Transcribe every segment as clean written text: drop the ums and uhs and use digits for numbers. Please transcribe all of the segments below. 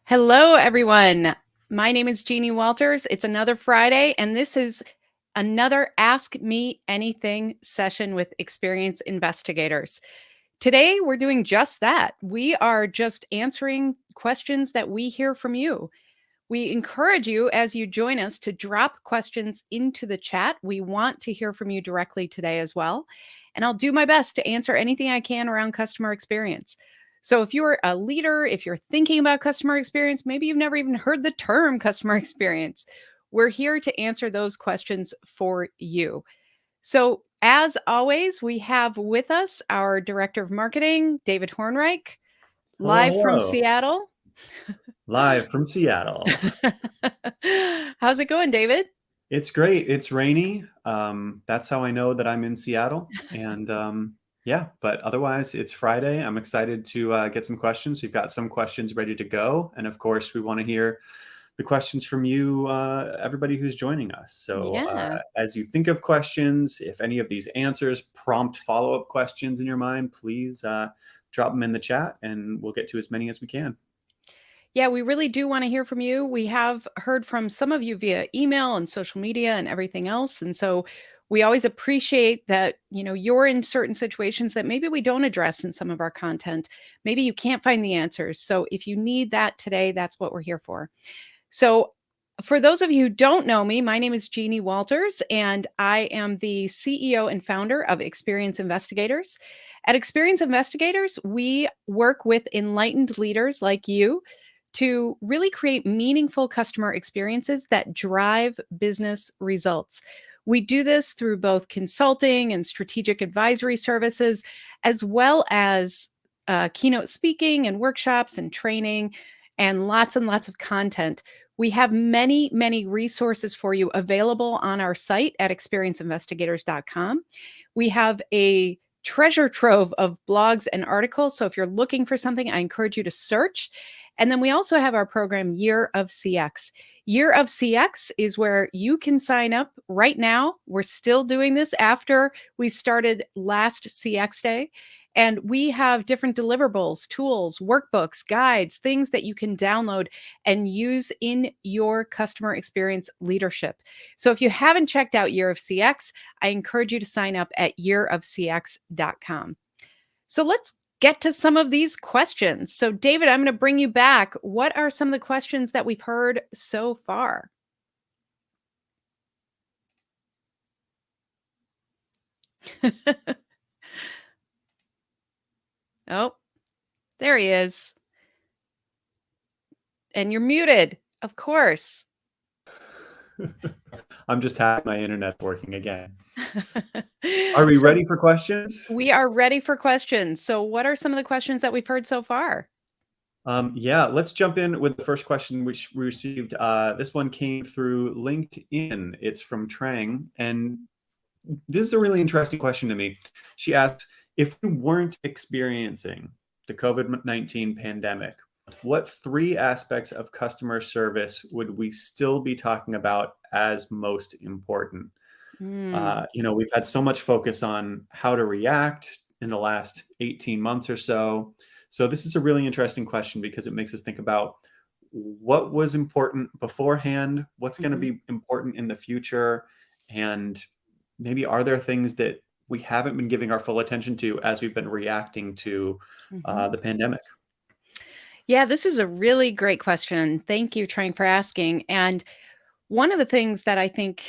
Hello, everyone. My name is Jeannie Walters. It's another Friday, and this is another Ask Me Anything session with experienced investigators. Today, we're doing just that. We are just answering questions that we hear from you. We encourage you as you join us to drop questions into the chat. We want to hear from you directly today as well. And I'll do my best to answer anything I can around customer experience. So if you're a leader, if you're thinking about customer experience, maybe you've never even heard the term customer experience, we're here to answer those questions for you. So as always, we have with us our Director of Marketing, David Hornreich, Hello, live from hello. Seattle. Live from Seattle. How's it going, David? It's great. It's rainy. That's how I know that I'm in Seattle. And yeah, but otherwise, it's Friday. I'm excited to get some questions. We've got some questions ready to go. And of course, we want to hear the questions from you, everybody who's joining us. So Yeah. as you think of questions, if any of these answers prompt follow-up questions in your mind, please drop them in the chat and we'll get to as many as we can. Yeah, we really do want to hear from you. We have heard from some of you via email and social media and everything else. And so we always appreciate that, you're in certain situations that maybe we don't address in some of our content. Maybe you can't find the answers. So if you need that today, that's what we're here for. So for those of you who don't know me, my name is Jeannie Walters, and I am the CEO and founder of Experience Investigators. At Experience Investigators, we work with enlightened leaders like you to really create meaningful customer experiences that drive business results. We do this through both consulting and strategic advisory services, as well as keynote speaking and workshops and training and lots of content. We have many, many resources for you available on our site at experienceinvestigators.com. We have a treasure trove of blogs and articles. So if you're looking for something, I encourage you to search. And then we also have our program, Year of CX. Year of CX is where you can sign up right now. We're still doing this after we started last CX Day. And we have different deliverables, tools, workbooks, guides, things that you can download and use in your customer experience leadership. So if you haven't checked out Year of CX, I encourage you to sign up at yearofcx.com. So let's get to some of these questions. So, David, I'm going to bring you back. What are some of the questions that we've heard so far? Oh, there he is. And you're muted, of course. I'm just happy my internet's working again. Are we ready for questions? We are ready for questions. So, what are some of the questions that we've heard so far? Yeah, let's jump in with the first question which we received. This one came through LinkedIn. It's from Trang, and this is a really interesting question to me. She asks, if we weren't experiencing the COVID-19 pandemic, what three aspects of customer service would we still be talking about as most important? We've had so much focus on how to react in the last 18 months or so. So this is a really interesting question because it makes us think about what was important beforehand, what's going to be important in the future, and maybe are there things that we haven't been giving our full attention to as we've been reacting to the pandemic? Yeah, this is a really great question. Thank you, Trang, for asking. And one of the things that I think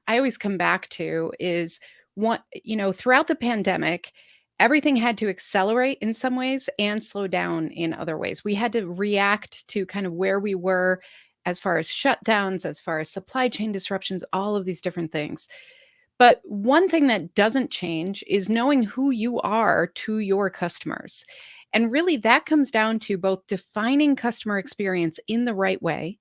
I always come back to is throughout the pandemic, everything had to accelerate in some ways and slow down in other ways. We had to react to kind of where we were as far as shutdowns, as far as supply chain disruptions, all of these different things. But one thing that doesn't change is knowing who you are to your customers. And really, that comes down to both defining customer experience in the right way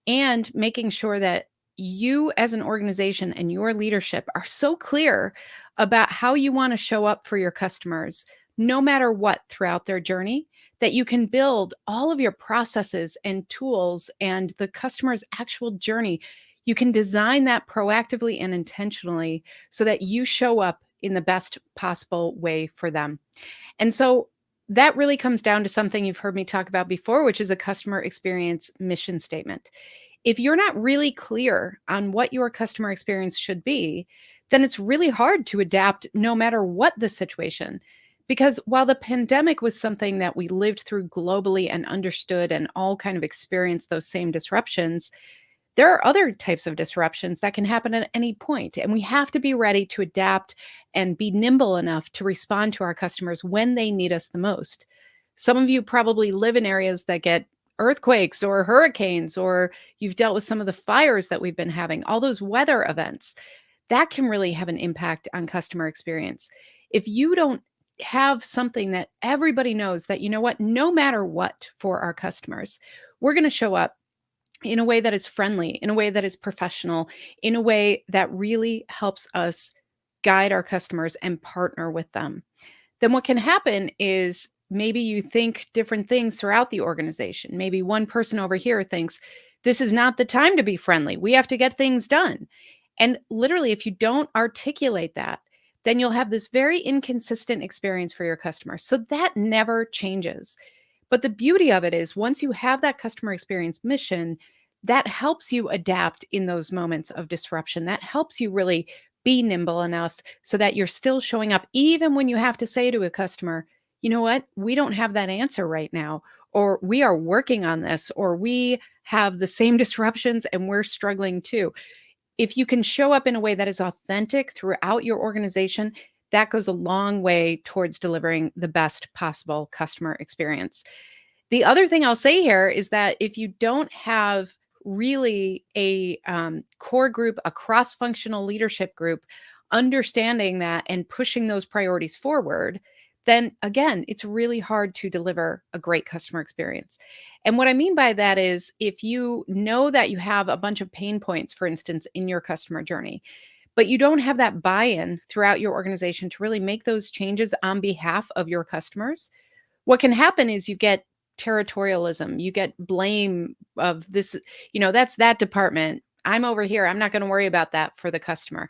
and making sure that you as an organization and your leadership are so clear about how you want to show up for your customers, no matter what throughout their journey, that you can build all of your processes and tools and the customer's actual journey. You can design that proactively and intentionally so that you show up in the best possible way for them. And so that really comes down to something you've heard me talk about before, which is a customer experience mission statement. If you're not really clear on what your customer experience should be, then it's really hard to adapt no matter what the situation. Because while the pandemic was something that we lived through globally and understood and all kind of experienced those same disruptions, there are other types of disruptions that can happen at any point, and we have to be ready to adapt and be nimble enough to respond to our customers when they need us the most. Some of you probably live in areas that get earthquakes or hurricanes, or you've dealt with some of the fires that we've been having, all those weather events. That can really have an impact on customer experience. If you don't have something that everybody knows that, you know what, no matter what for our customers, we're going to show up in a way that is friendly, in a way that is professional, in a way that really helps us guide our customers and partner with them, then what can happen is maybe you think different things throughout the organization. Maybe one person over here thinks this is not the time to be friendly. We have to get things done. And literally, if you don't articulate that, then you'll have this very inconsistent experience for your customers. So that never changes. But the beauty of it is once you have that customer experience mission, that helps you adapt in those moments of disruption. That helps you really be nimble enough so that you're still showing up, even when you have to say to a customer, you know what, we don't have that answer right now, or we are working on this, or we have the same disruptions and we're struggling too. If you can show up in a way that is authentic throughout your organization, that goes a long way towards delivering the best possible customer experience. The other thing I'll say here is that if you don't have really a core group, a cross functional leadership group, understanding that and pushing those priorities forward, then again, it's really hard to deliver a great customer experience. And what I mean by that is if you know that you have a bunch of pain points, for instance, in your customer journey, but you don't have that buy in throughout your organization to really make those changes on behalf of your customers, what can happen is you get territorialism, you get blame of this, that's that department. I'm over here. I'm not going to worry about that for the customer.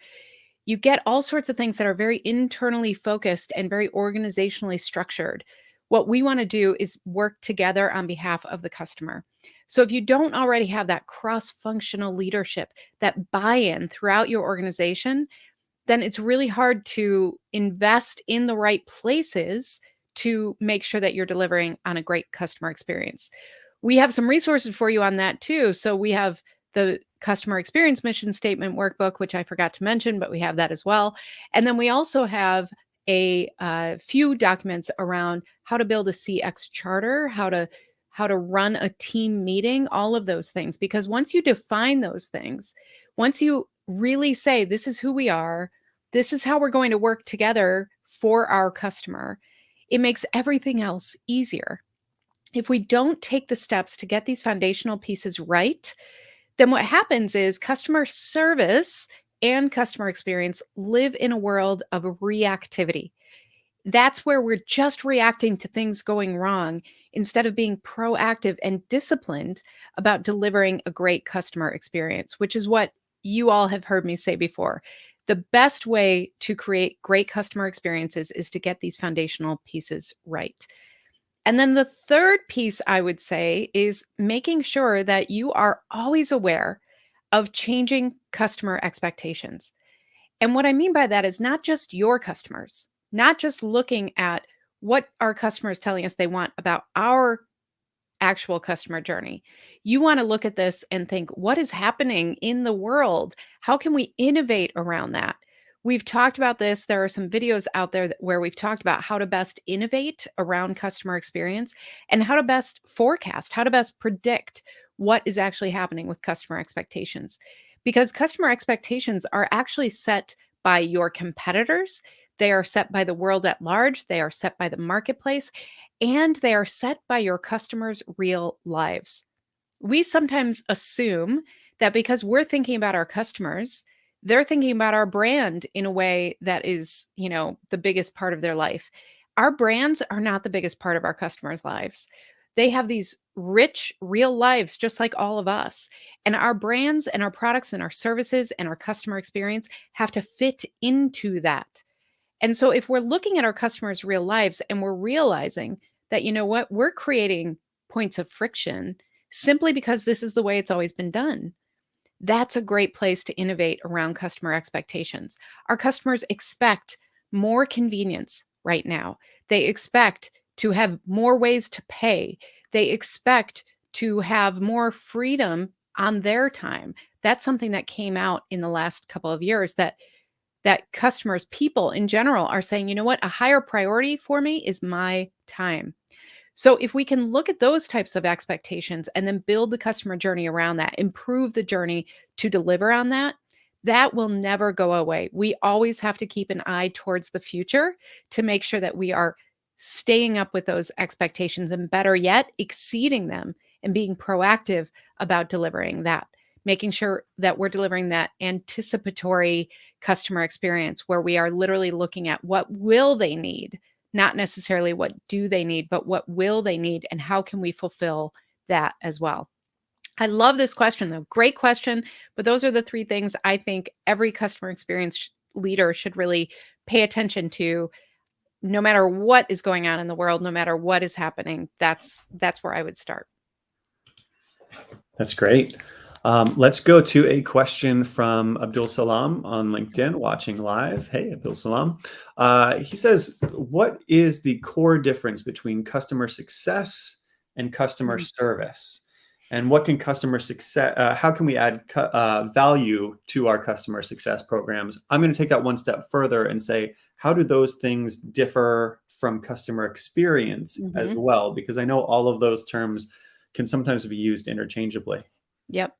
You get all sorts of things that are very internally focused and very organizationally structured. What we want to do is work together on behalf of the customer. So if you don't already have that cross-functional leadership, that buy-in throughout your organization, then it's really hard to invest in the right places to make sure that you're delivering on a great customer experience. We have some resources for you on that too. So we have the customer experience mission statement workbook, which I forgot to mention, but we have that as well. And then we also have a few documents around how to build a CX charter, how to run a team meeting, all of those things. Because once you define those things, once you really say, this is who we are, this is how we're going to work together for our customer, it makes everything else easier. If we don't take the steps to get these foundational pieces right, then what happens is customer service and customer experience live in a world of reactivity. That's where we're just reacting to things going wrong instead of being proactive and disciplined about delivering a great customer experience, which is what you all have heard me say before. The best way to create great customer experiences is to get these foundational pieces right. And then the third piece I would say is making sure that you are always aware of changing customer expectations. And what I mean by that is not just your customers, not just looking at what our customers telling us they want about our actual customer journey. You want to look at this and think, what is happening in the world? How can we innovate around that? We've talked about this. There are some videos out there where we've talked about how to best innovate around customer experience and how to best forecast, how to best predict what is actually happening with customer expectations. Because customer expectations are actually set by your competitors, they are set by the world at large, they are set by the marketplace, and they are set by your customers' real lives. We sometimes assume that because we're thinking about our customers, they're thinking about our brand in a way that is, the biggest part of their life. Our brands are not the biggest part of our customers' lives. They have these rich, real lives, just like all of us. And our brands and our products and our services and our customer experience have to fit into that. And so if we're looking at our customers' real lives and we're realizing that, you know what, we're creating points of friction simply because this is the way it's always been done. That's a great place to innovate around customer expectations. Our customers expect more convenience right now. They expect to have more ways to pay. They expect to have more freedom on their time. That's something that came out in the last couple of years, that customers, people in general are saying, you know what, a higher priority for me is my time. So if we can look at those types of expectations and then build the customer journey around that, improve the journey to deliver on that, that will never go away. We always have to keep an eye towards the future to make sure that we are staying up with those expectations and, better yet, exceeding them and being proactive about delivering that, making sure that we're delivering that anticipatory customer experience where we are literally looking at what will they need, not necessarily what do they need, but what will they need and how can we fulfill that as well. I love this question though. Great question. But those are the three things I think every customer experience leader should really pay attention to, no matter what is going on in the world, no matter what is happening. That's where I would start. That's great. Let's go to a question from Abdul Salam on LinkedIn, watching live. Hey, Abdul Salam. He says, what is the core difference between customer success and customer Mm. service? And what can customer success, how can we add value to our customer success programs? I'm going to take that one step further and say, how do those things differ from customer experience as Mhm. well? Because I know all of those terms can sometimes be used interchangeably. Yep.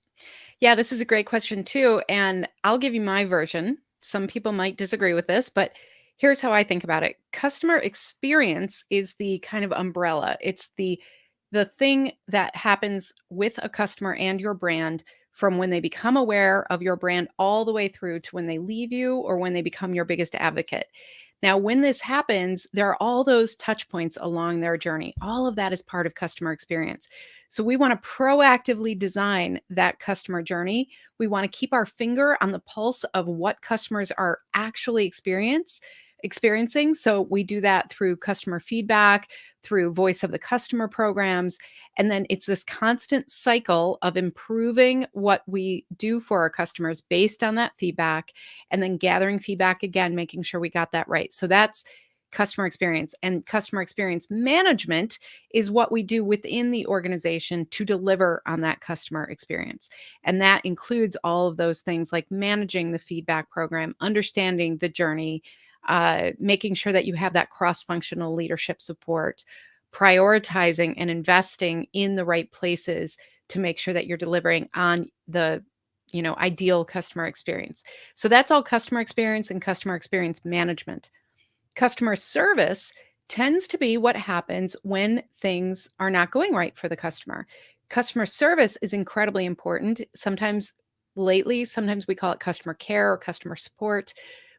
Yeah, this is a great question too, and I'll give you my version. Some people might disagree with this, but here's how I think about it. Customer experience is the kind of umbrella. It's the thing that happens with a customer and your brand from when they become aware of your brand all the way through to when they leave you or when they become your biggest advocate. Now, when this happens, there are all those touch points along their journey. All of that is part of customer experience. So we want to proactively design that customer journey. We want to keep our finger on the pulse of what customers are actually experiencing. So we do that through customer feedback, through voice of the customer programs. And then it's this constant cycle of improving what we do for our customers based on that feedback, and then gathering feedback again, making sure we got that right. So that's customer experience. And customer experience management is what we do within the organization to deliver on that customer experience. And that includes all of those things like managing the feedback program, understanding the journey, making sure that you have that cross-functional leadership support, prioritizing and investing in the right places to make sure that you're delivering on the ideal customer experience. So that's all customer experience and customer experience management. Customer service tends to be what happens when things are not going right for the customer. Customer service is incredibly important. Sometimes we call it customer care or customer support.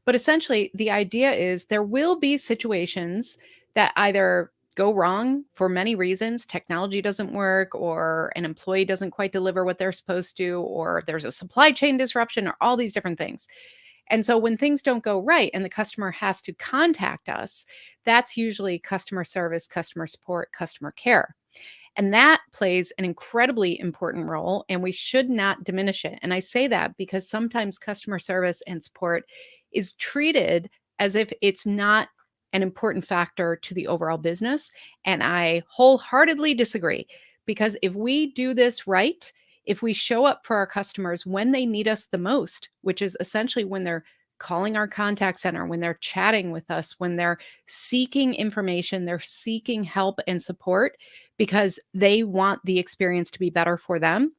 But essentially, the idea is there will be situations that either go wrong for many reasons. Technology doesn't work, or an employee doesn't quite deliver what they're supposed to, or there's a supply chain disruption, or all these different things. And so when things don't go right and the customer has to contact us, that's usually customer service, customer support, customer care. And that plays an incredibly important role, and we should not diminish it. And I say that because sometimes customer service and support is treated as if it's not an important factor to the overall business. And I wholeheartedly disagree, because if we do this right, if we show up for our customers when they need us the most, which is essentially when they're calling our contact center, when they're chatting with us, when they're seeking information, they're seeking help and support because they want the experience to be better for them.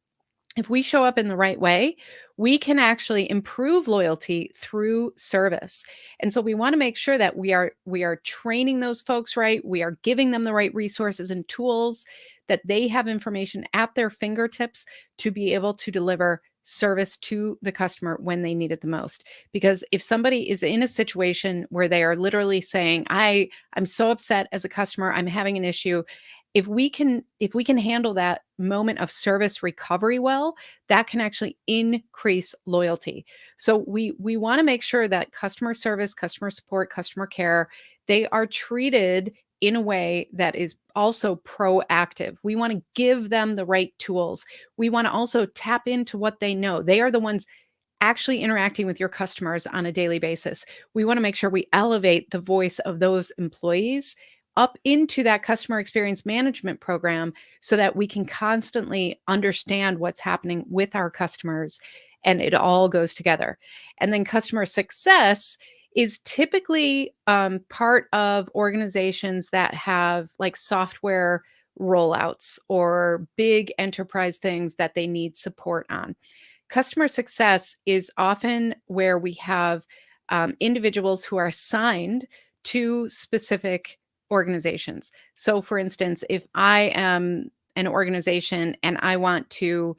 If we show up in the right way, we can actually improve loyalty through service. And so we want to make sure that we are training those folks right. We are giving them the right resources and tools, that they have information at their fingertips to be able to deliver service to the customer when they need it the most. Because if somebody is in a situation where they are literally saying, I'm so upset as a customer, I'm having an issue, if we can handle that moment of service recovery well, that can actually increase loyalty. So we want to make sure that customer service, customer support, customer care, they are treated in a way that is also proactive. We want to give them the right tools. We want to also tap into what they know. They are the ones actually interacting with your customers on a daily basis. We want to make sure we elevate the voice of those employees up into that customer experience management program so that we can constantly understand what's happening with our customers and it all goes together. And then customer success is typically part of organizations that have like software rollouts or big enterprise things that they need support on. Customer success is often where we have individuals who are assigned to specific organizations. So, for instance, if I am an organization and I want to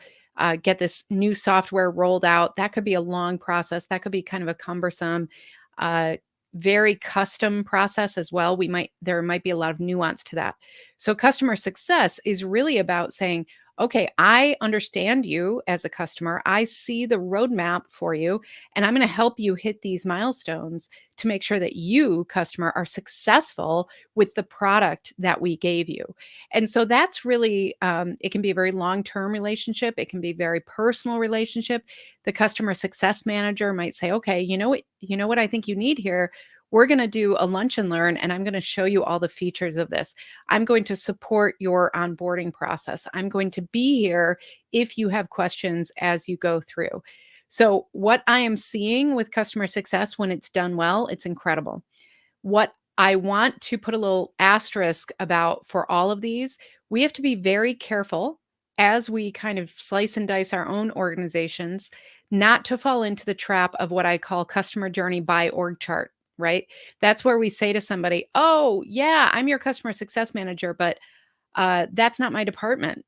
get this new software rolled out, that could be a long process. That could be kind of a cumbersome, uh, very custom process as well. There might be a lot of nuance to that. So, customer success is really about saying, okay, I understand you as a customer. I see the roadmap for you, and I'm going to help you hit these milestones to make sure that you, customer, are successful with the product that we gave you. And so that's really, it can be a very long-term relationship. It can be a very personal relationship. The customer success manager might say, okay, you know what I think you need here? We're going to do a lunch and learn, and I'm going to show you all the features of this. I'm going to support your onboarding process. I'm going to be here if you have questions as you go through. So, what I am seeing with customer success when it's done well, it's incredible. What I want to put a little asterisk about for all of these, we have to be very careful as we kind of slice and dice our own organizations, not to fall into the trap of what I call customer journey by org chart, right? That's where we say to somebody, oh, yeah, I'm your customer success manager, but that's not my department.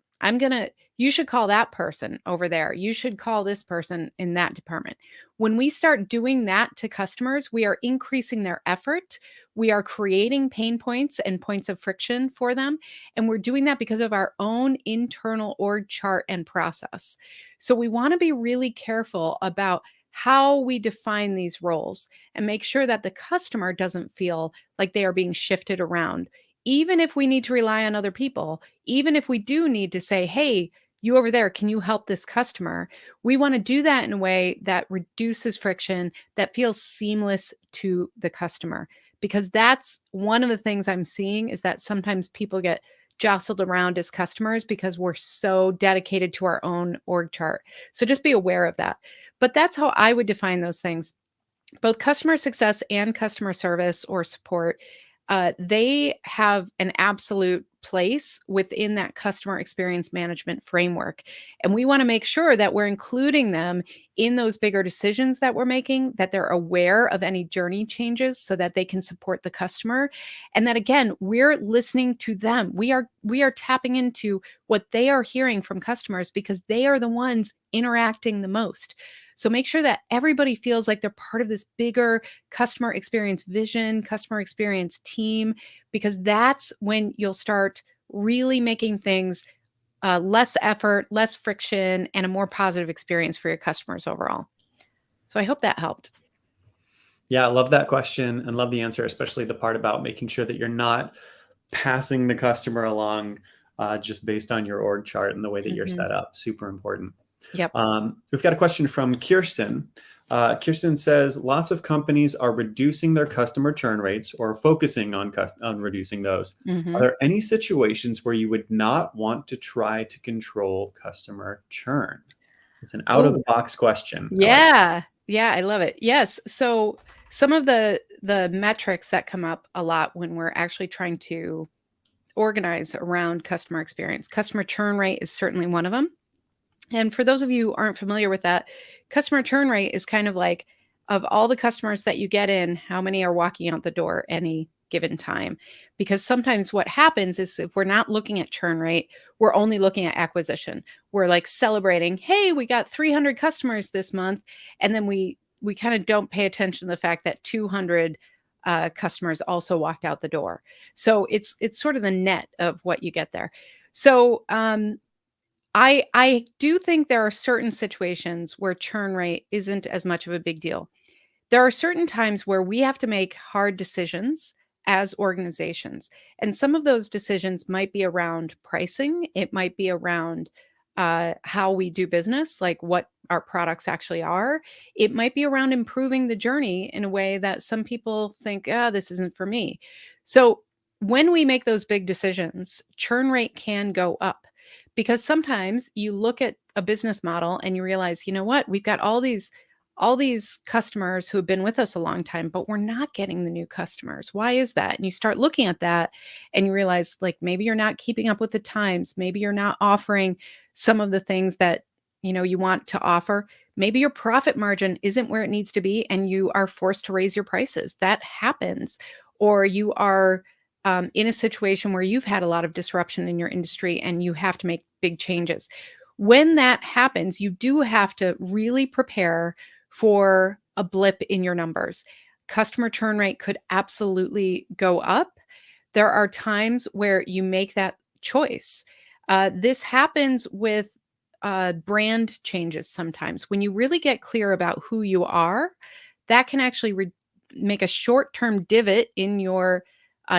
You should call that person over there. You should call this person in that department. When we start doing that to customers, we are increasing their effort. We are creating pain points and points of friction for them. And we're doing that because of our own internal org chart and process. So we want to be really careful about how we define these roles and make sure that the customer doesn't feel like they are being shifted around. Even if we need to rely on other people, even if we do need to say, hey, you over there, can you help this customer? We want to do that in a way that reduces friction, that feels seamless to the customer. Because that's one of the things I'm seeing is that sometimes people get jostled around as customers because we're so dedicated to our own org chart. So just be aware of that. But that's how I would define those things. Both customer success and customer service or support, they have an absolute place within that customer experience management framework. And we want to make sure that we're including them in those bigger decisions that we're making, that they're aware of any journey changes so that they can support the customer. And that again, we're listening to them. We are tapping into what they are hearing from customers because they are the ones interacting the most. So make sure that everybody feels like they're part of this bigger customer experience vision, customer experience team, because that's when you'll start really making things less effort, less friction, and a more positive experience for your customers overall. So I hope that helped. Yeah, I love that question and love the answer, especially the part about making sure that you're not passing the customer along just based on your org chart and the way that you're Mhm. set up. Super important. Yep. We've got a question from Kirsten. Kirsten says, lots of companies are reducing their customer churn rates or focusing on reducing those. Are Mhm. there any situations where you would not want to try to control customer churn? It's an out of the Oh, box question. I like it. yeah. Yeah, I love it. Yes. So some of the metrics that come up a lot when we're actually trying to organize around customer experience. Customer churn rate is certainly one of them. And for those of you who aren't familiar with that, customer churn rate is kind of like of all the customers that you get in, how many are walking out the door any given time? Because sometimes what happens is if we're not looking at churn rate, we're only looking at acquisition. We're like celebrating, hey, we got 300 customers this month, and then we kind of don't pay attention to the fact that 200 customers also walked out the door. So it's sort of the net of what you get there. So I do think there are certain situations where churn rate isn't as much of a big deal. There are certain times where we have to make hard decisions as organizations. And some of those decisions might be around pricing, it might be around how we do business, like what our products actually are. It might be around improving the journey in a way that some people think, this isn't for me. So when we make those big decisions, churn rate can go up because sometimes you look at a business model and you realize, you know what, we've got all these customers who have been with us a long time, but we're not getting the new customers. Why is that? And you start looking at that and you realize like maybe you're not keeping up with the times, maybe you're not offering some of the things that you want to offer. Maybe your profit margin isn't where it needs to be and you are forced to raise your prices. That happens. Or you are in a situation where you've had a lot of disruption in your industry and you have to make big changes. When that happens, you do have to really prepare for a blip in your numbers. Customer churn rate could absolutely go up. There are times where you make that choice. This happens with brand changes sometimes. When you really get clear about who you are, that can actually make a short term divot in your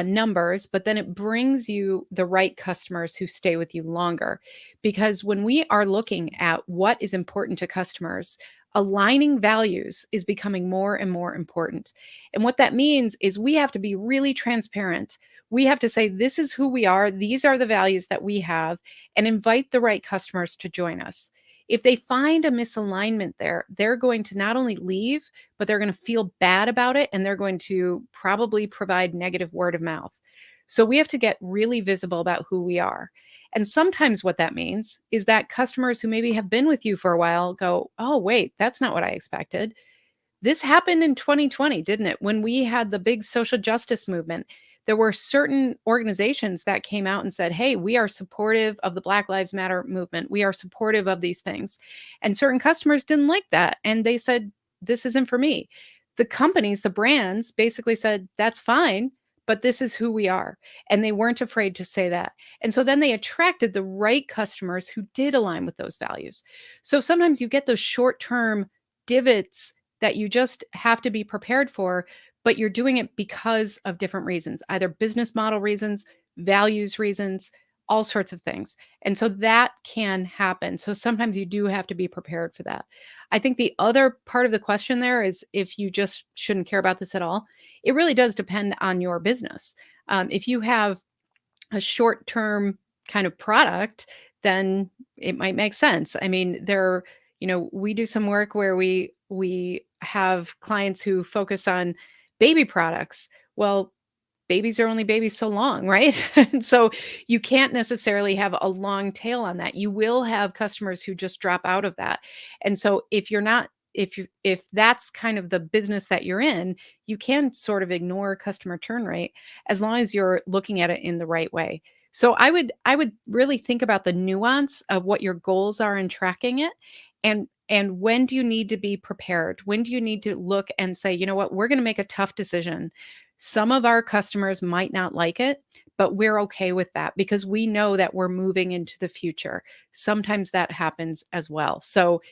numbers, but then it brings you the right customers who stay with you longer. Because when we are looking at what is important to customers, aligning values is becoming more and more important. And what that means is we have to be really transparent. We have to say, this is who we are, these are the values that we have, and invite the right customers to join us. If they find a misalignment there, they're going to not only leave, but they're going to feel bad about it and they're going to probably provide negative word of mouth. So we have to get really visible about who we are. And sometimes what that means is that customers who maybe have been with you for a while go, oh, wait, that's not what I expected. This happened in 2020, didn't it? When we had the big social justice movement, there were certain organizations that came out and said, hey, we are supportive of the Black Lives Matter movement. We are supportive of these things. And certain customers didn't like that. And they said, this isn't for me. The companies, the brands basically said, that's fine, but this is who we are. And they weren't afraid to say that. And so then they attracted the right customers who did align with those values. So sometimes you get those short-term divots that you just have to be prepared for, but you're doing it because of different reasons, either business model reasons, values reasons, all sorts of things. And so that can happen. So sometimes you do have to be prepared for that. I think the other part of the question there is if you just shouldn't care about this at all. It really does depend on your business. If you have a short term kind of product, then it might make sense. I mean, we do some work where we have clients who focus on baby products. Well, babies are only babies so long, right? And so you can't necessarily have a long tail on that. You will have customers who just drop out of that. And so if that's kind of the business that you're in, you can sort of ignore customer churn rate as long as you're looking at it in the right way. So I would really think about the nuance of what your goals are in tracking it, and when do you need to be prepared? When do you need to look and say, you know what, we're going to make a tough decision. Some of our customers might not like it, but we're okay with that because we know that we're moving into the future. Sometimes that happens as well. So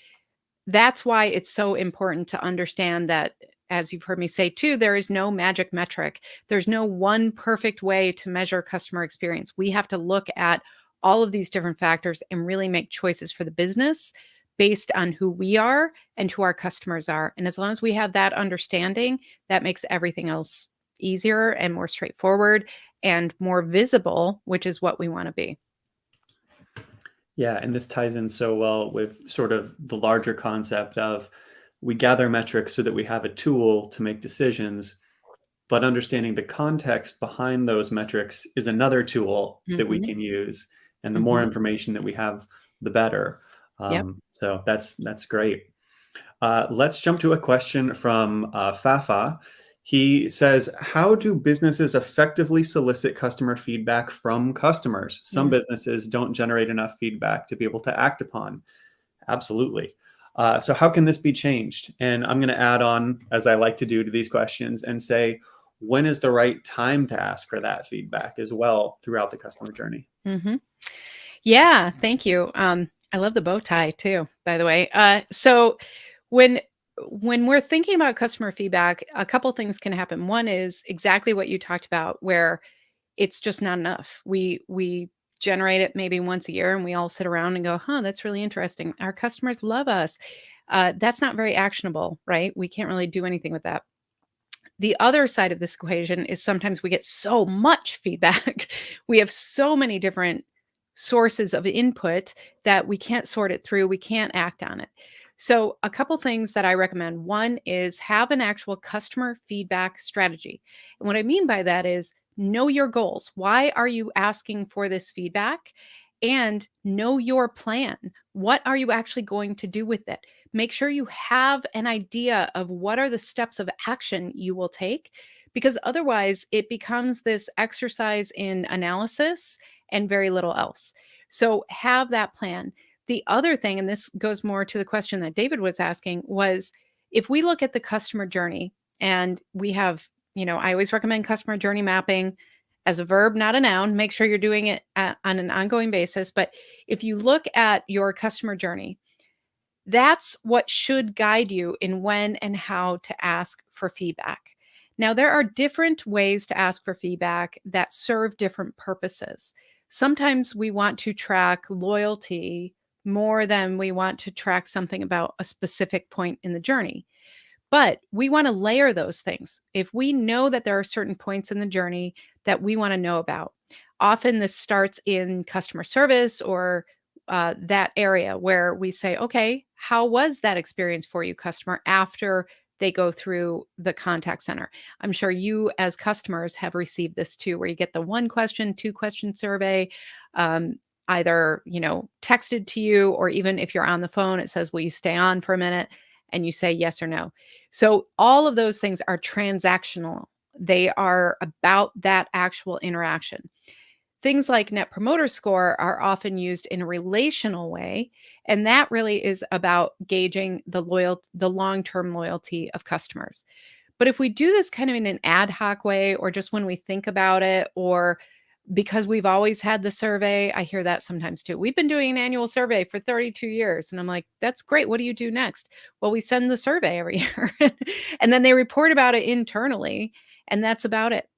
that's why it's so important to understand that, as you've heard me say too, there is no magic metric. There's no one perfect way to measure customer experience. We have to look at all of these different factors and really make choices for the business based on who we are and who our customers are. And as long as we have that understanding, that makes everything else easier and more straightforward and more visible, which is what we want to be. Yeah, and this ties in so well with sort of the larger concept of we gather metrics so that we have a tool to make decisions, but understanding the context behind those metrics is another tool that we Hmm. can use. And the more Hmm. information that we have, the better. Yep. So that's great. Let's jump to a question from Fafa. He says, how do businesses effectively solicit customer feedback from customers? Some Mm. businesses don't generate enough feedback to be able to act upon. Absolutely. So how can this be changed? And I'm going to add on, as I like to do to these questions, and say, when is the right time to ask for that feedback as well throughout the customer journey? Hmm. Yeah, thank you. I love the bow tie too, by the way. So when when we're thinking about customer feedback, a couple things can happen. One is exactly what you talked about, where it's just not enough. We generate it maybe once a year, and we all sit around and go, "Huh, that's really interesting. Our customers love us." That's not very actionable, right? We can't really do anything with that. The other side of this equation is sometimes we get so much feedback. We have so many different sources of input that we can't sort it through. We can't act on it. So, a couple things that I recommend. One is have an actual customer feedback strategy. And what I mean by that is know your goals. Why are you asking for this feedback? And know your plan. What are you actually going to do with it? Make sure you have an idea of what are the steps of action you will take, because otherwise it becomes this exercise in analysis and very little else. So have that plan. The other thing, and this goes more to the question that David was asking, was if we look at the customer journey and we have, I always recommend customer journey mapping as a verb, not a noun. Make sure you're doing it on an ongoing basis. But if you look at your customer journey, that's what should guide you in when and how to ask for feedback. Now, there are different ways to ask for feedback that serve different purposes. Sometimes we want to track loyalty more than we want to track something about a specific point in the journey. But we want to layer those things. If we know that there are certain points in the journey that we want to know about, often this starts in customer service or that area where we say, okay, how was that experience for you, customer, after they go through the contact center? I'm sure you, as customers, have received this too, where you get the one question, two question survey. Either texted to you, or even if you're on the phone, it says, will you stay on for a minute? And you say yes or no. So all of those things are transactional. They are about that actual interaction. Things like net promoter score are often used in a relational way, and that really is about gauging the long-term loyalty of customers. But if we do this kind of in an ad hoc way, or just when we think about it, or because we've always had the survey, I hear that sometimes too. We've been doing an annual survey for 32 years. And I'm like, that's great. What do you do next? Well, we send the survey every year and then they report about it internally. And that's about it.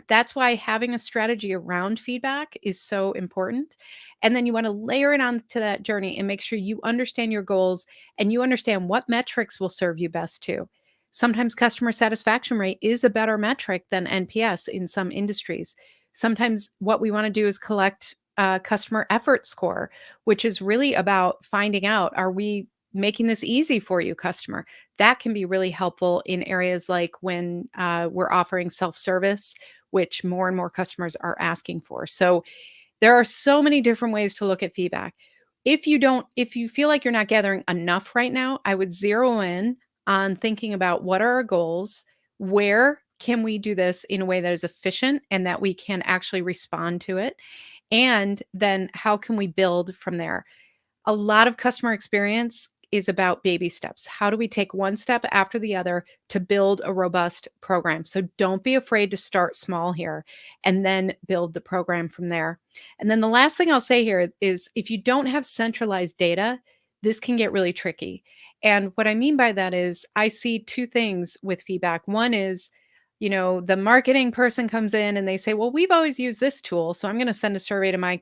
That's why having a strategy around feedback is so important. And then you want to layer it onto that journey and make sure you understand your goals and you understand what metrics will serve you best too. Sometimes customer satisfaction rate is a better metric than NPS in some industries. Sometimes what we want to do is collect customer effort score, which is really about finding out, are we making this easy for you, customer? That can be really helpful in areas like when we're offering self-service, which more and more customers are asking for. So there are so many different ways to look at feedback. If you feel like you're not gathering enough right now, I would zero in on thinking about what are our goals, where can we do this in a way that is efficient and that we can actually respond to it, and then how can we build from there. A lot of customer experience is about baby steps. How do we take one step after the other to build a robust program? So don't be afraid to start small here and then build the program from there. And then the last thing I'll say here is if you don't have centralized data, this can get really tricky. And what I mean by that is I see two things with feedback. One is, the marketing person comes in and they say, well, we've always used this tool, so I'm going to send a survey to my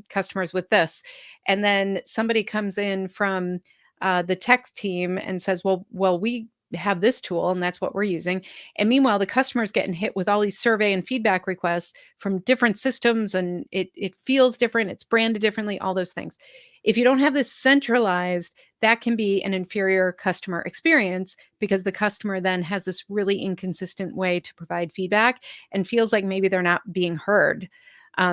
customers with this. And then somebody comes in from the tech team and says, well, we have this tool and that's what we're using. And meanwhile, the customer's getting hit with all these survey and feedback requests from different systems, and it feels different, it's branded differently, all those things. If you don't have this centralized, that can be an inferior customer experience because the customer then has this really inconsistent way to provide feedback and feels like maybe they're not being heard.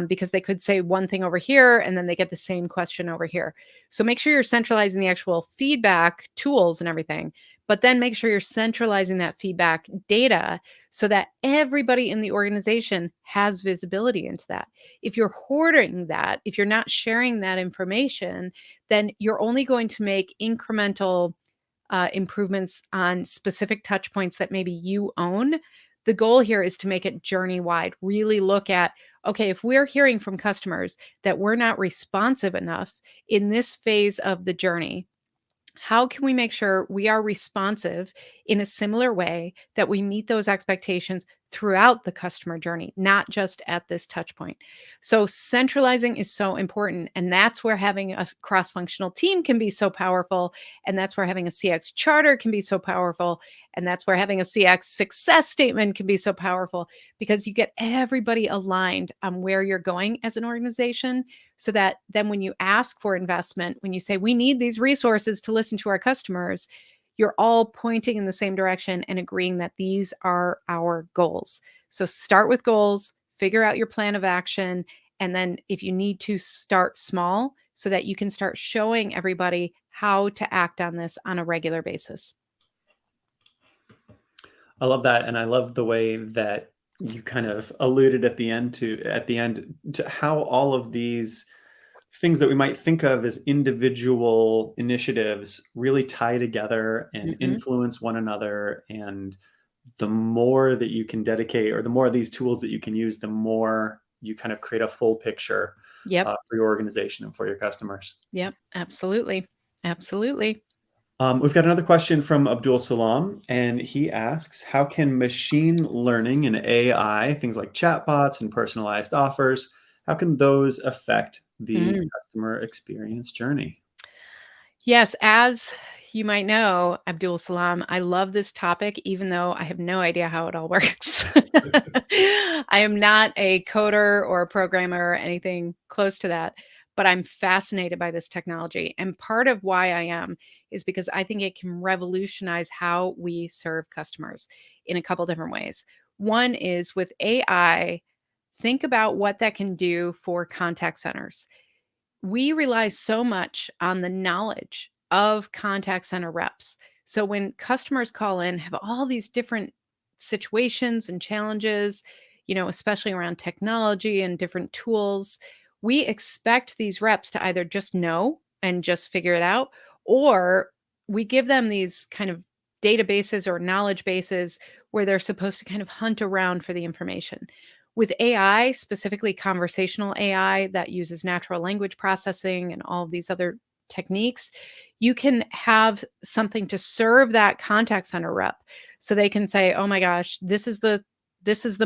Because they could say one thing over here and then they get the same question over here. So make sure you're centralizing the actual feedback tools and everything, but then make sure you're centralizing that feedback data so that everybody in the organization has visibility into that. If you're hoarding that, if you're not sharing that information, then you're only going to make incremental improvements on specific touch points that maybe you own. The goal here is to make it journey wide. Really look at, okay, if we're hearing from customers that we're not responsive enough in this phase of the journey, How can we make sure we are responsive in a similar way that we meet those expectations throughout the customer journey, not just at this touch point? So, centralizing is so important. And that's where having a cross functional team can be so powerful. And that's where having a CX charter can be so powerful. And that's where having a CX success statement can be so powerful because you get everybody aligned on where you're going as an organization so that then when you ask for investment, when you say, we need these resources to listen to our customers, you're all pointing in the same direction and agreeing that these are our goals. So start with goals, figure out your plan of action, and then if you need to, start small so that you can start showing everybody how to act on this on a regular basis. I love that, and I love the way that you kind of alluded at the end to how all of these things that we might think of as individual initiatives really tie together and Mhm. influence one another. And the more that you can dedicate, or the more of these tools that you can use, the more you kind of create a full picture Yep. for your organization and for your customers. Yep. Absolutely. Absolutely. We've got another question from Abdul Salam, and he asks, how can machine learning and AI, things like chatbots and personalized offers, how can those affect the Mm. customer experience journey? Yes, as you might know, Abdul Salam, I love this topic, even though I have no idea how it all works. I am not a coder or a programmer or anything close to that, but I'm fascinated by this technology. And part of why I am is because I think it can revolutionize how we serve customers in a couple different ways. One is with AI, think about what that can do for contact centers. We rely so much on the knowledge of contact center reps. So when customers call in, have all these different situations and challenges, especially around technology and different tools, we expect these reps to either just know and just figure it out, or we give them these kind of databases or knowledge bases where they're supposed to kind of hunt around for the information. With AI, specifically conversational AI that uses natural language processing and all of these other techniques, you can have something to serve that contact center rep so they can say, "Oh my gosh, this is the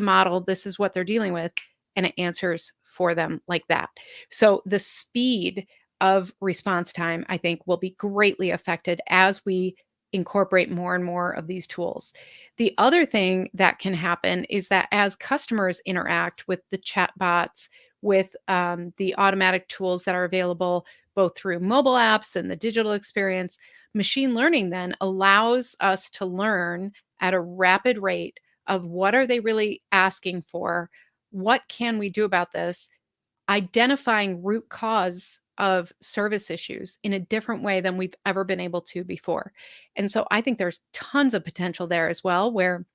model, this is what they're dealing with," and it answers for them like that. So the speed of response time, I think, will be greatly affected as we incorporate more and more of these tools. The other thing that can happen is that as customers interact with the chatbots, with the automatic tools that are available both through mobile apps and the digital experience, machine learning then allows us to learn at a rapid rate of what are they really asking for? What can we do about this? Identifying root cause of service issues in a different way than we've ever been able to before. And so I think there's tons of potential there as well, where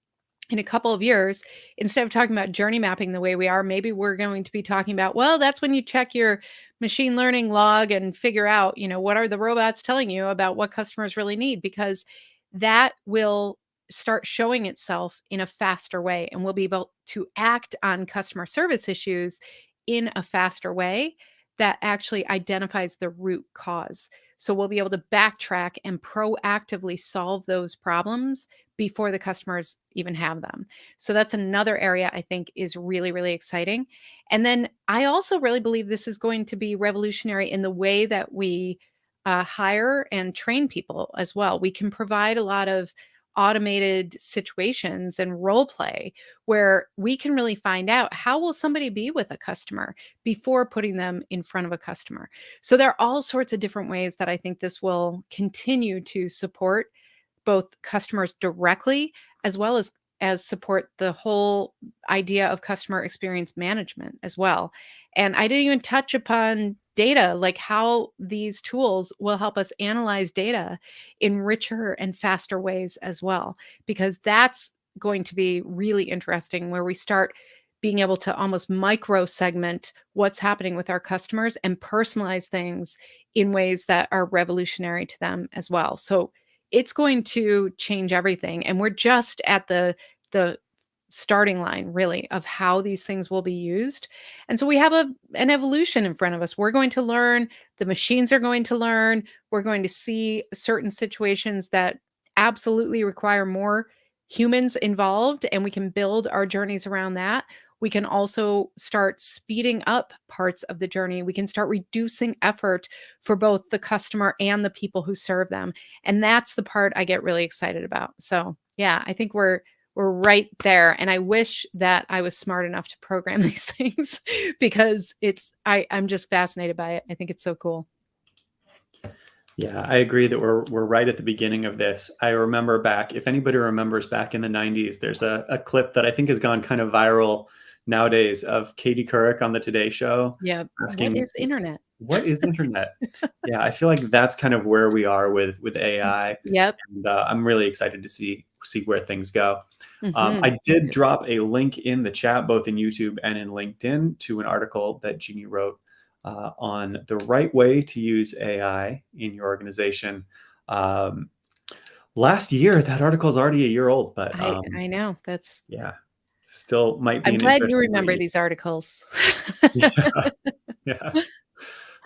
in a couple of years, instead of talking about journey mapping the way we are, maybe we're going to be talking about, well, that's when you check your machine learning log and figure out, what are the robots telling you about what customers really need, because that will start showing itself in a faster way and we'll be able to act on customer service issues in a faster way that actually identifies the root cause. So we'll be able to backtrack and proactively solve those problems before the customers even have them. So that's another area I think is really, really exciting. And then I also really believe this is going to be revolutionary in the way that we hire and train people as well. We can provide a lot of automated situations and role play where we can really find out how will somebody be with a customer before putting them in front of a customer. So there are all sorts of different ways that I think this will continue to support both customers directly as well as support the whole idea of customer experience management as well. And I didn't even touch upon data, like how these tools will help us analyze data in richer and faster ways as well, because that's going to be really interesting where we start being able to almost micro segment what's happening with our customers and personalize things in ways that are revolutionary to them as well. So it's going to change everything, and we're just at the starting line really of how these things will be used. And so we have an evolution in front of us. We're going to learn, the machines are going to learn, we're going to see certain situations that absolutely require more humans involved, and we can build our journeys around that. We can also start speeding up parts of the journey. We can start reducing effort for both the customer and the people who serve them. And that's the part I get really excited about. So, yeah, I think we're right there. And I wish that I was smart enough to program these things because I'm just fascinated by it. I think it's so cool. Yeah, I agree that we're right at the beginning of this. I remember back, if anybody remembers back in the 90s, there's a clip that I think has gone kind of viral nowadays of Katie Couric on the Today Show Yeah. What asking, is internet? "What is internet?" Yeah, I feel like that's kind of where we are with AI, Yep. and I'm really excited to see where things go. Hmm. I did drop a link in the chat, both in YouTube and in LinkedIn, to an article that Jeannie wrote on the right way to use AI in your organization. Um, Last year, that article is already a year old, but I know. That's yeah, still might be I'm an glad you interesting remember read. these articles. Yeah, yeah.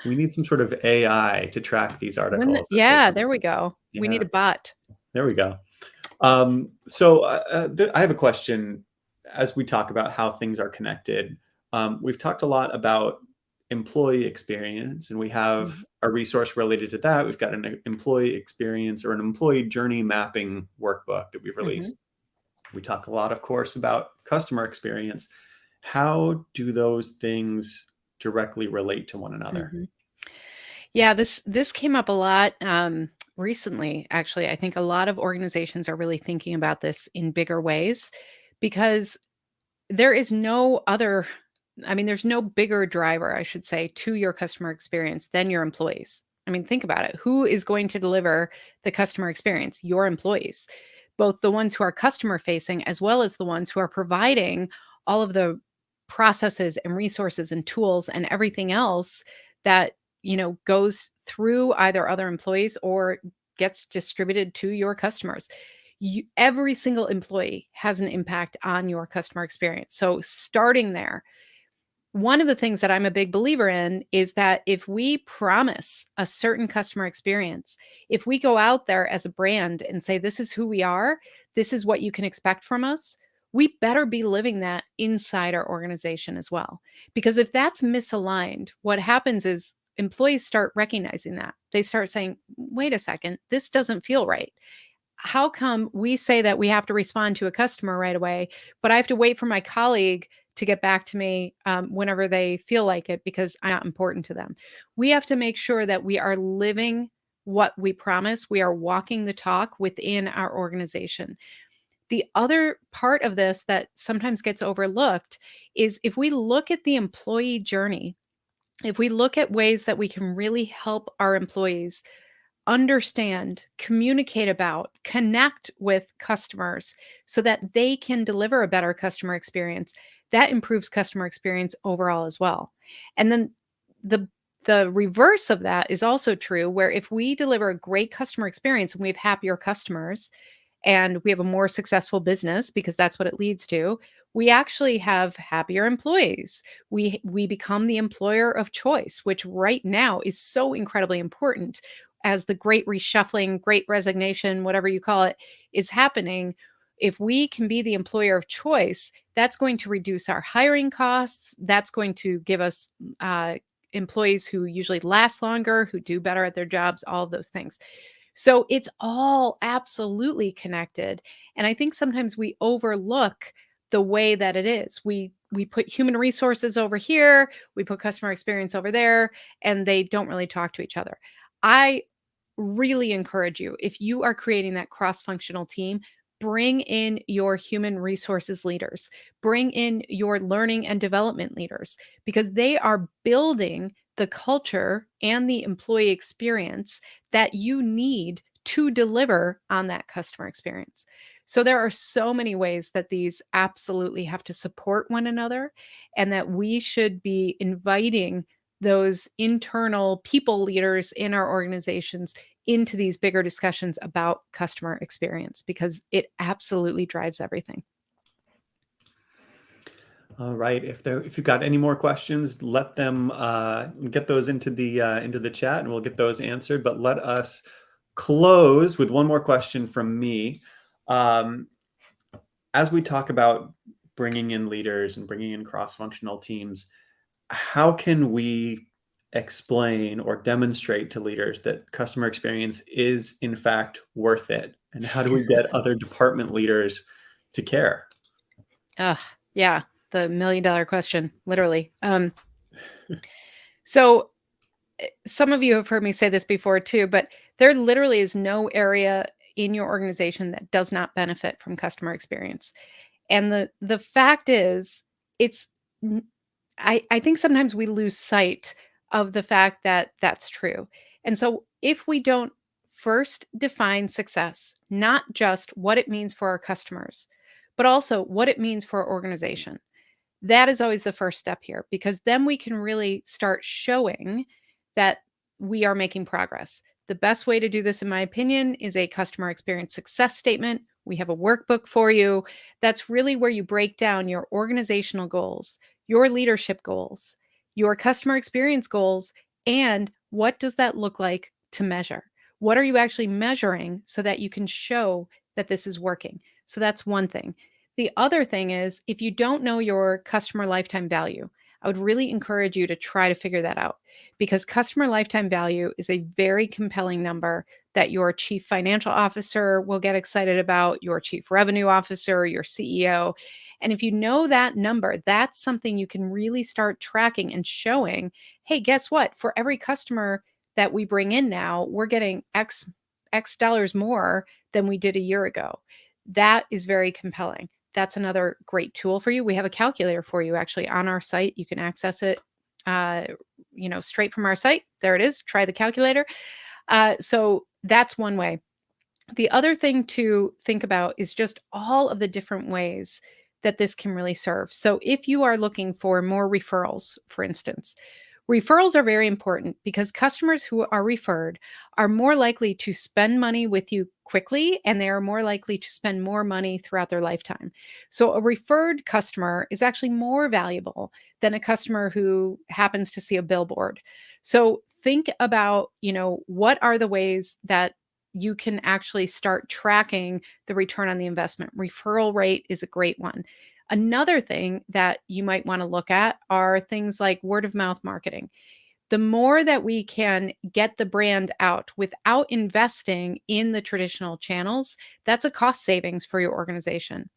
We need some sort of AI to track these articles as they Yeah, come there we out. go. We need Yeah, a bot. there we go. I have a question as we talk about how things are connected. We've talked a lot about employee experience, and we have Mhm. a resource related to that. We've got an employee experience or an employee journey mapping workbook that we've Mhm. released. We talk a lot, of course, about customer experience. How do those things directly relate to one another? Mhm. Yeah, this came up a lot recently. Actually, I think a lot of organizations are really thinking about this in bigger ways because there is no other. I mean, there's no bigger driver, I should say, to your customer experience than your employees. I mean, think about it. Who is going to deliver the customer experience? Your employees, both the ones who are customer facing as well as the ones who are providing all of the processes and resources and tools and everything else that, goes through either other employees or gets distributed to your customers. Every single employee has an impact on your customer experience. So, starting there, one of the things that I'm a big believer in is that if we promise a certain customer experience, if we go out there as a brand and say, this is who we are, this is what you can expect from us, we better be living that inside our organization as well. Because if that's misaligned, what happens is employees start recognizing that. They start saying, wait a second, this doesn't feel right. How come we say that we have to respond to a customer right away, but I have to wait for my colleague to get back to me whenever they feel like it because I'm not important to them? We have to make sure that we are living what we promise. We are walking the talk within our organization. The other part of this that sometimes gets overlooked is if we look at the employee journey, if we look at ways that we can really help our employees understand, communicate about, connect with customers so that they can deliver a better customer experience. That improves customer experience overall as well. And then the the reverse of that is also true where if we deliver a great customer experience and we have happier customers, and we have a more successful business because that's what it leads to, we actually have happier employees. We become the employer of choice, which right now is so incredibly important as the great reshuffling, great resignation, whatever you call it, is happening. If we can be the employer of choice, that's going to reduce our hiring costs. That's going to give us employees who usually last longer, who do better at their jobs, all of those things. So it's all absolutely connected. And I think sometimes we overlook the way that it is. We put human resources over here, we put customer experience over there, and they don't really talk to each other. I really encourage you, if you are creating that cross-functional team, bring in your human resources leaders, bring in your learning and development leaders, because they are building the culture and the employee experience that you need to deliver on that customer experience. So there are so many ways that these absolutely have to support one another, and that we should be inviting those internal people leaders in our organizations into these bigger discussions about customer experience because it absolutely drives everything. All right. If you've got any more questions, let them get those into the chat, and we'll get those answered. But let us close with one more question from me. Um, as we talk about bringing in leaders and bringing in cross-functional teams, how can we explain or demonstrate to leaders that customer experience is in fact worth it? And how do we get other department leaders to care? Ugh, yeah, the $1,000,000 question, literally. So some of you have heard me say this before too, but there literally is no area in your organization that does not benefit from customer experience. And the fact is, it's n- I think sometimes we lose sight of the fact that that's true. And so if we don't first define success, not just what it means for our customers, but also what it means for our organization, that is always the first step here, because then we can really start showing that we are making progress. The best way to do this, in my opinion, is a customer experience success statement. We have a workbook for you. That's really where you break down your organizational goals, your leadership goals, your customer experience goals, and what does that look like to measure? What are you actually measuring so that you can show that this is working? So that's one thing. The other thing is, if you don't know your customer lifetime value, I would really encourage you to try to figure that out, because customer lifetime value is a very compelling number that your chief financial officer will get excited about, your chief revenue officer, your CEO. And if you know that number, that's something you can really start tracking and showing, hey, guess what? For every customer that we bring in now, we're getting X dollars more than we did a year ago. That is very compelling. That's another great tool for you. We have a calculator for you actually on our site. You can access it, uh, straight from our site. There it is. Try the calculator. So that's one way. The other thing to think about is just all of the different ways that this can really serve. So if you are looking for more referrals, for instance, referrals are very important because customers who are referred are more likely to spend money with you quickly, and they are more likely to spend more money throughout their lifetime. So a referred customer is actually more valuable than a customer who happens to see a billboard. So think about, what are the ways that you can actually start tracking the return on the investment. Referral rate is a great one. Another thing that you might want to look at are things like word of mouth marketing. The more that we can get the brand out without investing in the traditional channels, that's a cost savings for your organization.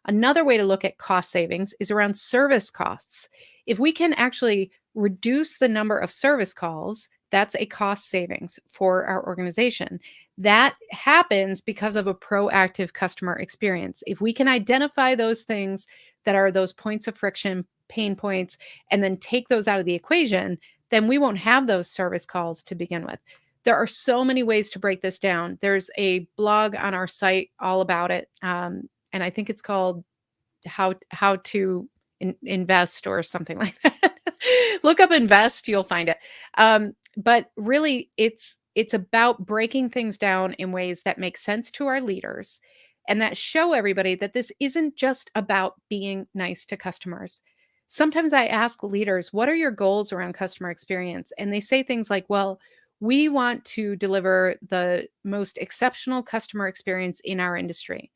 Another way to look at cost savings is around service costs. If we can actually reduce the number of service calls, that's a cost savings for our organization. That happens because of a proactive customer experience. If we can identify those things that are those points of friction, pain points, and then take those out of the equation, then we won't have those service calls to begin with. There are so many ways to break this down. There's a blog on our site all about it. And I think it's called how to invest or something like that. Look up invest, you'll find it. But really, it's about breaking things down in ways that make sense to our leaders and that show everybody that this isn't just about being nice to customers. Sometimes I ask leaders, what are your goals around customer experience? And they say things like, well, we want to deliver the most exceptional customer experience in our industry.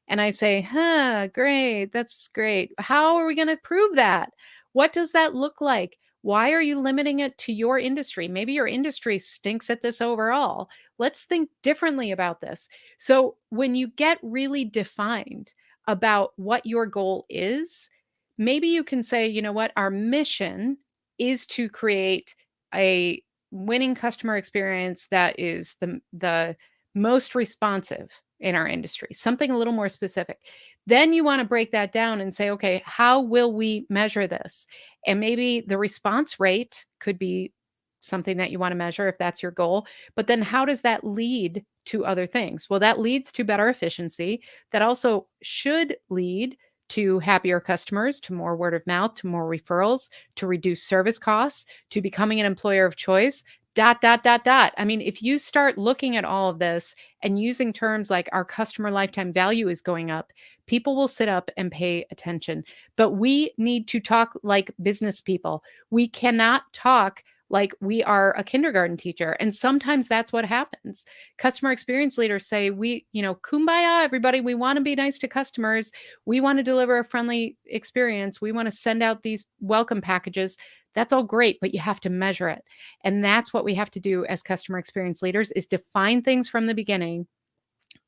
And I say, huh, great. That's great. How are we going to prove that? What does that look like? Why are you limiting it to your industry? Maybe your industry stinks at this overall. Let's think differently about this. So, when you get really defined about what your goal is, maybe you can say, you know what, our mission is to create a winning customer experience that is the most responsive in our industry, something a little more specific. Then you want to break that down and say, okay, how will we measure this? And maybe the response rate could be something that you want to measure if that's your goal. But then how does that lead to other things? Well, that leads to better efficiency. That also should lead to happier customers, to more word of mouth, to more referrals, to reduce service costs, to becoming an employer of choice. Dot, dot, dot, dot. I mean, if you start looking at all of this and using terms like our customer lifetime value is going up, People will sit up and pay attention. But we need to talk like business people. We cannot talk like we are a kindergarten teacher. And sometimes that's what happens. Customer experience leaders say, kumbaya, everybody, we want to be nice to customers. We want to deliver a friendly experience. We want to send out these welcome packages. That's all great, but you have to measure it. And that's what we have to do as customer experience leaders is define things from the beginning,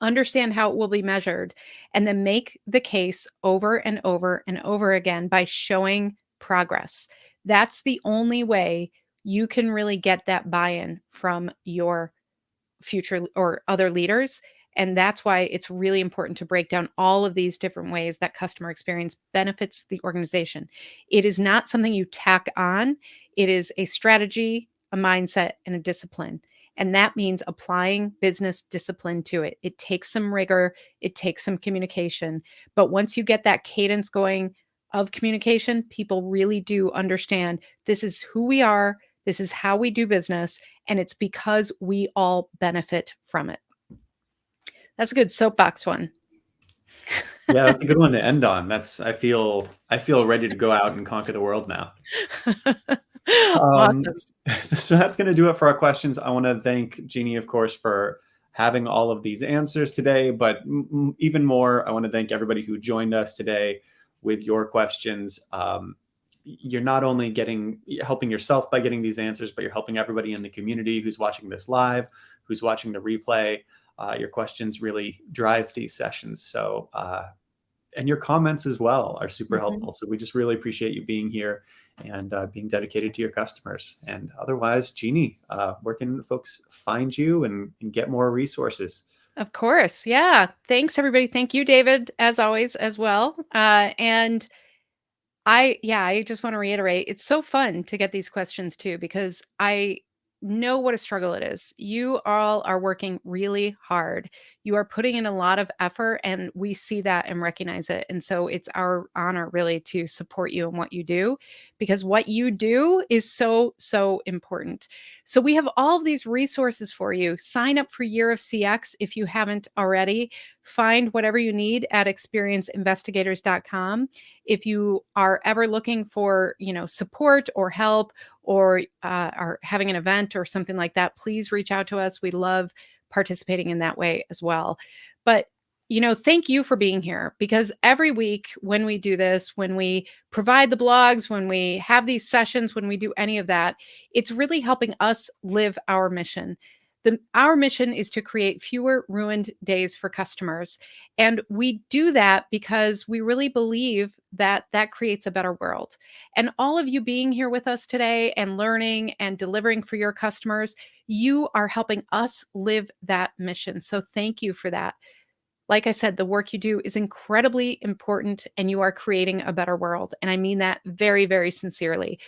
understand how it will be measured, and then make the case over and over and over again by showing progress. That's the only way you can really get that buy-in from your future or other leaders. And that's why it's really important to break down all of these different ways that customer experience benefits the organization. It is not something you tack on, it is a strategy, a mindset, and a discipline. And that means applying business discipline to it. It takes some rigor, it takes some communication. But once you get that cadence going of communication, people really do understand this is who we are, this is how we do business, and it's because we all benefit from it. That's a good soapbox one. Yeah, that's a good one to end on. I feel ready to go out and conquer the world now. Um, Awesome. so that's going to do it for our questions. I want to thank Jeannie, of course, for having all of these answers today. But even more, I want to thank everybody who joined us today with your questions. You're not only helping yourself by getting these answers, but you're helping everybody in the community who's watching this live, who's watching the replay. Your questions really drive these sessions. So, and your comments as well are super helpful. So we just really appreciate you being here and being dedicated to your customers. And otherwise, Jeannie, where can folks find you and get more resources? Of course. Yeah. Thanks, everybody. Thank you, David, as always, as well. And I just want to reiterate, it's so fun to get these questions too, because I know what a struggle it is. You all are working really hard. You are putting in a lot of effort, and we see that and recognize it. And so it's our honor really to support you in what you do, because what you do is so, so important. So we have all of these resources for you. Sign up for Year of CX if you haven't already. Find whatever you need at experienceinvestigators.com. If you are ever looking for, support or help, or are having an event or something like that, please reach out to us. We love participating in that way as well. But thank you for being here, because every week when we do this, when we provide the blogs, when we have these sessions, when we do any of that, it's really helping us live our mission. Our mission is to create fewer ruined days for customers. And we do that because we really believe that that creates a better world. And all of you being here with us today and learning and delivering for your customers, you are helping us live that mission. So thank you for that. Like I said, the work you do is incredibly important, and you are creating a better world. And I mean that very, very sincerely.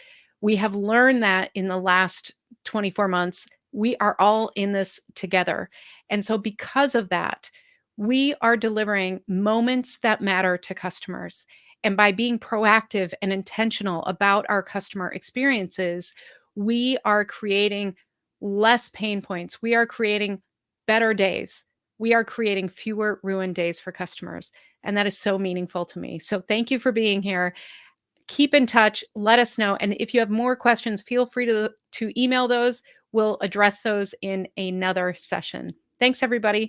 We have learned that in the last 24 months. We are all in this together. And so because of that, we are delivering moments that matter to customers. And by being proactive and intentional about our customer experiences, we are creating less pain points. We are creating better days. We are creating fewer ruined days for customers. And that is so meaningful to me. So thank you for being here. Keep in touch. Let us know. And if you have more questions, feel free to email those. We'll address those in another session. Thanks, everybody.